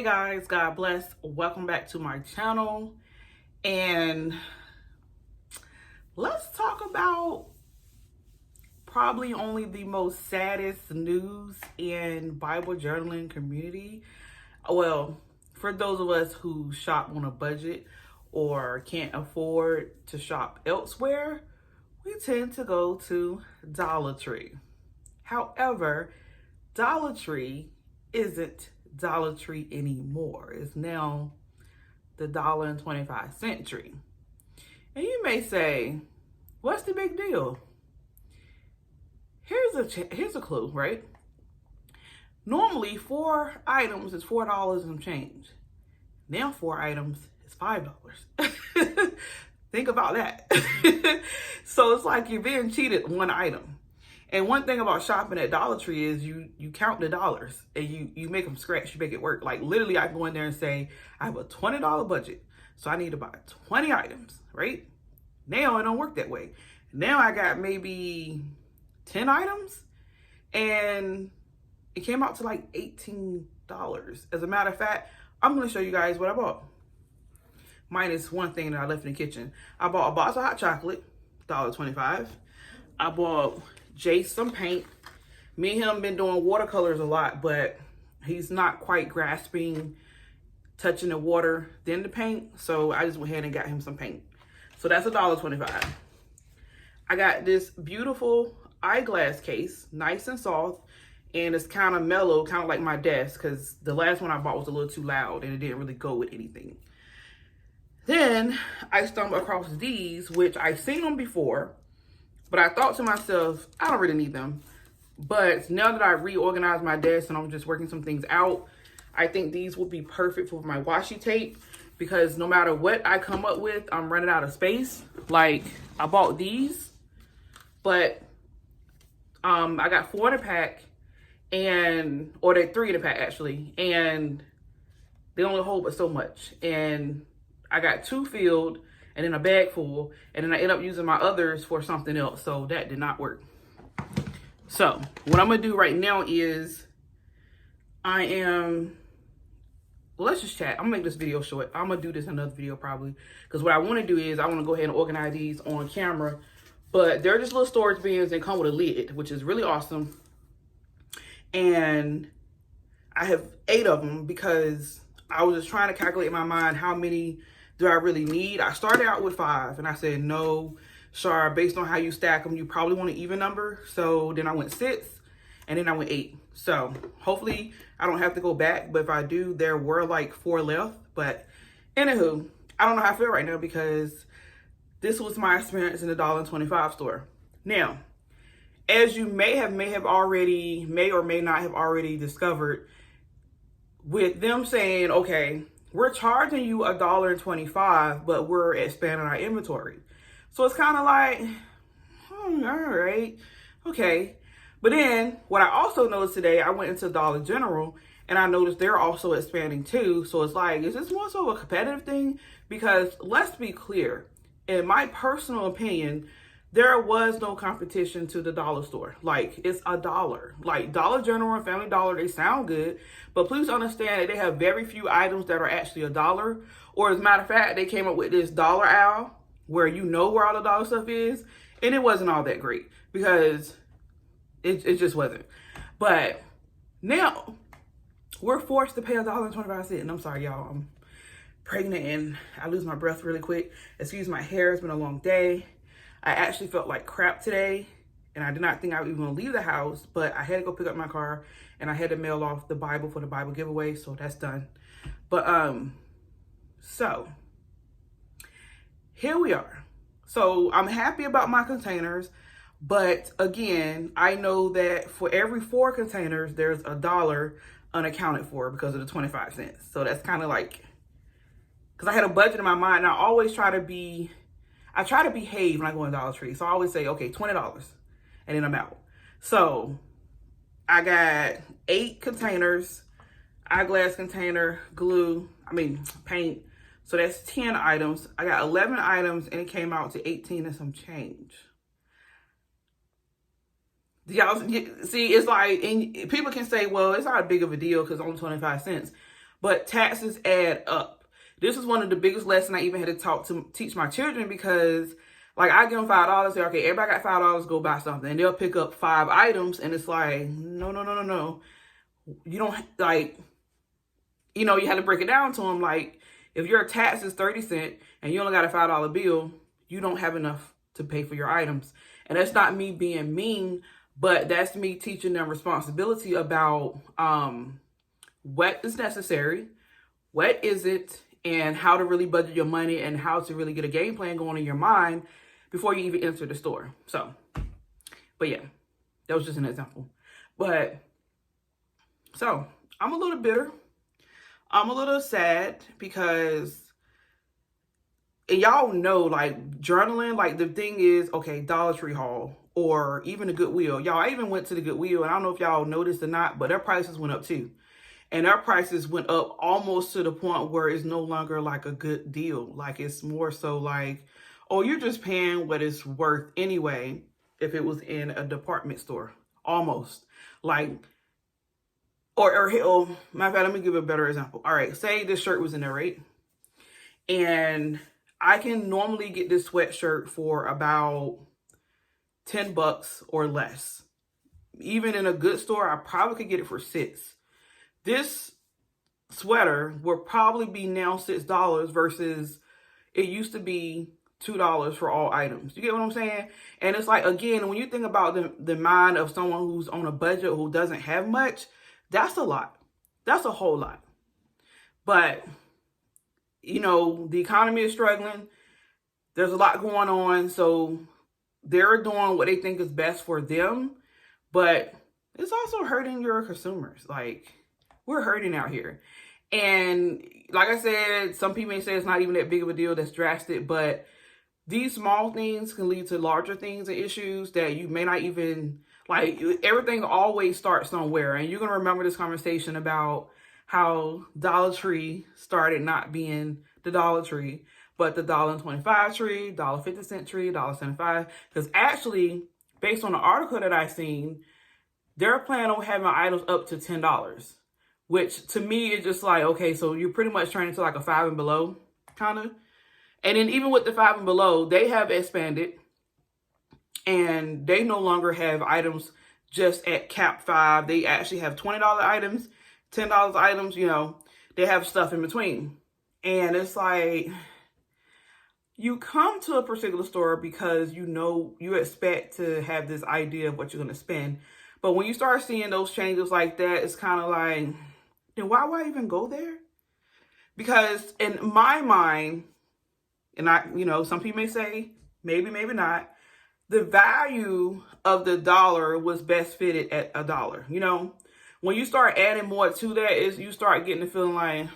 guys, God bless. Welcome back to my channel. And let's talk about probably only the most saddest news in Bible journaling community. Well, for those of us who shop on a budget or can't afford to shop elsewhere, we tend to go to Dollar Tree. However, Dollar Tree isn't Dollar Tree anymore. It's now the $1.25 tree. And you may say, what's the big deal? Here's a clue, right? Normally 4 items is $4 and change. Now 4 items is $5. Think about that. So it's like you're being cheated one item. And one thing about shopping at Dollar Tree is you count the dollars and you make them scratch, you make it work. Like literally I can go in there and say, I have a $20 budget, so I need to buy 20 items, right? Now it don't work that way. Now I got maybe 10 items and it came out to like $18. As a matter of fact, I'm gonna show you guys what I bought. Minus one thing that I left in the kitchen. I bought a box of hot chocolate, $1.25. I bought Jace some paint. Me and him been doing watercolors a lot, but he's not quite grasping touching the water then the paint. So I just went ahead and got him some paint. So that's $1.25. I got this beautiful eyeglass case, nice and soft, and it's kind of mellow, kind of like my desk, because the last one I bought was a little too loud and it didn't really go with anything. Then I stumbled across these, which I've seen them before, but I thought to myself, I don't really need them. But now that I reorganized my desk and I'm just working some things out, I think these will be perfect for my washi tape, because no matter what I come up with, I'm running out of space. Like I bought these, but I got 4 in a pack, or they're 3 in a pack actually, and they only hold but so much. And I got 2 filled and then a bag full, and then I end up using my others for something else, so that did not work. So what I'm gonna do right now is let's just chat. I'm gonna make this video short. I'm gonna do this in another video probably, because what I want to do is I want to go ahead and organize these on camera, but they're just little storage bins and come with a lid, which is really awesome. And I have 8 of them because I was just trying to calculate in my mind how many do I really need. I started out with 5 and I said, no, Shar, based on how you stack them, you probably want an even number. So then I went 6 and then I went 8. So hopefully I don't have to go back, but if I do, there were like 4 left. But anywho, I don't know how I feel right now because this was my experience in the $1.25 store. Now, as you may or may not have already discovered, with them saying, okay, we're charging you $1.25, but we're expanding our inventory. So it's kind of like, all right, okay. But then what I also noticed today, I went into Dollar General and I noticed they're also expanding too. So it's like, is this more so a competitive thing? Because let's be clear, in my personal opinion, there was no competition to the dollar store. Like, it's $1. Like, Dollar General and Family Dollar, they sound good, but please understand that they have very few items that are actually $1. Or as a matter of fact, they came up with this dollar aisle where you know where all the dollar stuff is, and it wasn't all that great because it just wasn't. But now we're forced to pay $1.25, and I'm sorry, y'all, I'm pregnant and I lose my breath really quick. Excuse my hair, it's been a long day. I actually felt like crap today, and I did not think I was even gonna leave the house, but I had to go pick up my car and I had to mail off the Bible for the Bible giveaway, so that's done. But so here we are. So I'm happy about my containers, but again, I know that for every 4 containers, there's $1 unaccounted for because of the 25 cents. So that's kind of like, because I had a budget in my mind, and I always try to behave when I go in Dollar Tree. So I always say, okay, $20, and then I'm out. So I got 8 containers, eyeglass container, paint. So that's 10 items. I got 11 items, and it came out to 18 and some change. Y'all see, it's like, and people can say, well, it's not a big of a deal because it's only 25 cents. but taxes add up. This is one of the biggest lessons I even had to teach my children, because like I give them $5, say, okay, everybody got $5, go buy something. And they'll pick up 5 items, and it's like, no. You don't, like, you know, you have to break it down to them. Like, if your tax is 30 cents and you only got a $5 bill, you don't have enough to pay for your items. And that's not me being mean, but that's me teaching them responsibility about what is necessary, what isn't, and how to really budget your money and how to really get a game plan going in your mind before you even enter the store. So, but yeah, that was just an example. But, so, I'm a little bitter. I'm a little sad because, and y'all know, like, journaling, like, the thing is, okay, Dollar Tree haul or even the Goodwill. Y'all, I even went to the Goodwill, and I don't know if y'all noticed or not, but their prices went up too. And their prices went up almost to the point where it's no longer like a good deal. Like, it's more so like, oh, you're just paying what it's worth anyway if it was in a department store. Almost. Like, or matter of fact, let me give a better example. All right, say this shirt was in there, right? And I can normally get this sweatshirt for about $10 or less. Even in a good store, I probably could get it for $6. This sweater will probably be now $6 versus it used to be $2 for all items. You get what I'm saying? And it's like, again, when you think about the mind of someone who's on a budget, who doesn't have much, that's a lot. That's a whole lot. But, you know, the economy is struggling. There's a lot going on. So they're doing what they think is best for them. But it's also hurting your consumers. Like, we're hurting out here. And like I said, some people may say it's not even that big of a deal, that's drastic. But these small things can lead to larger things and issues that you may not even, like, everything always starts somewhere. And you're going to remember this conversation about how Dollar Tree started not being the Dollar Tree, but the $1.25 tree, $1.50 tree, $1.75. Because actually, based on the article that I seen, they're planning on having items up to $10. Which to me is just like, okay, so you're pretty much turning to like a 5 and below kind of. And then even with the 5 and below, they have expanded. And they no longer have items just at cap 5. They actually have $20 items, $10 items, you know. They have stuff in between. And it's like, you come to a particular store because you know, you expect to have this idea of what you're going to spend. But when you start seeing those changes like that, it's kind of like, then why would I even go there? Because in my mind, and I, you know, some people may say, maybe, maybe not, the value of the dollar was best fitted at $1. You know, when you start adding more to that, is you start getting the feeling like,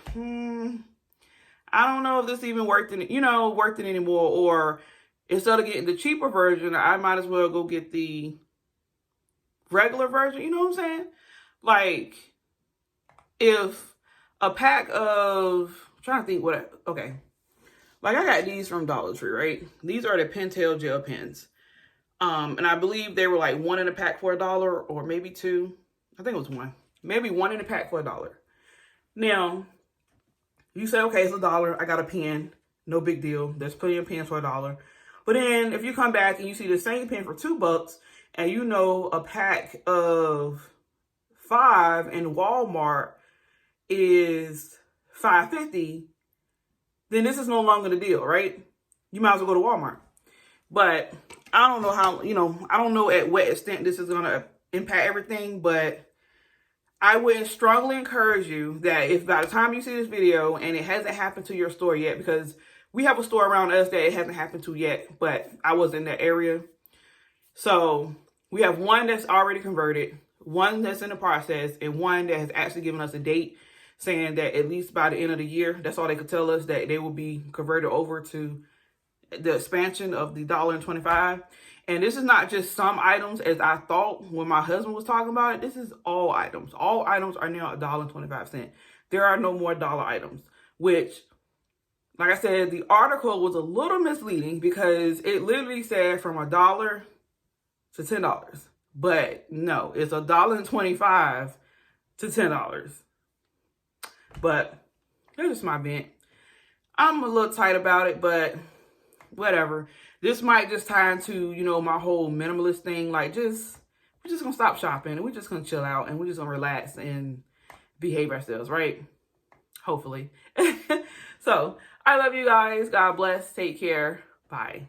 I don't know if this even worth it, you know, worth it anymore. Or instead of getting the cheaper version, I might as well go get the regular version. You know what I'm saying? Like, if a pack of, I'm trying to think what, okay. Like, I got these from Dollar Tree, right? These are the Pentel gel pens. And I believe they were like 1 in a pack for $1, or maybe 2. I think it was 1. Maybe 1 in a pack for $1. Now, you say, okay, it's $1. I got a pen. No big deal. There's plenty of pens for $1. But then if you come back and you see the same pen for $2, and you know a pack of 5 in Walmart is $5.50, then this is no longer the deal, right? You might as well go to Walmart. But I don't know how, you know, I don't know at what extent this is going to impact everything, but I would strongly encourage you that if by the time you see this video and it hasn't happened to your store yet, because we have a store around us that it hasn't happened to yet, but I was in that area. So we have one that's already converted, one that's in the process, and one that has actually given us a date saying that at least by the end of the year, that's all they could tell us, that they will be converted over to the expansion of the $1.25. And this is not just some items, as I thought when my husband was talking about it. This is all items. All items are now $1.25. There are no more dollar items, which, like I said, the article was a little misleading because it literally said from $1 to $10. But no, it's $1.25 to $10. But That's just my vent. I'm a little tight about it, but whatever. This might just tie into, you know, my whole minimalist thing. Like, we're just gonna stop shopping and we're just gonna chill out and we're just gonna relax and behave ourselves, right? Hopefully. So, I love you guys. God bless. Take care. Bye.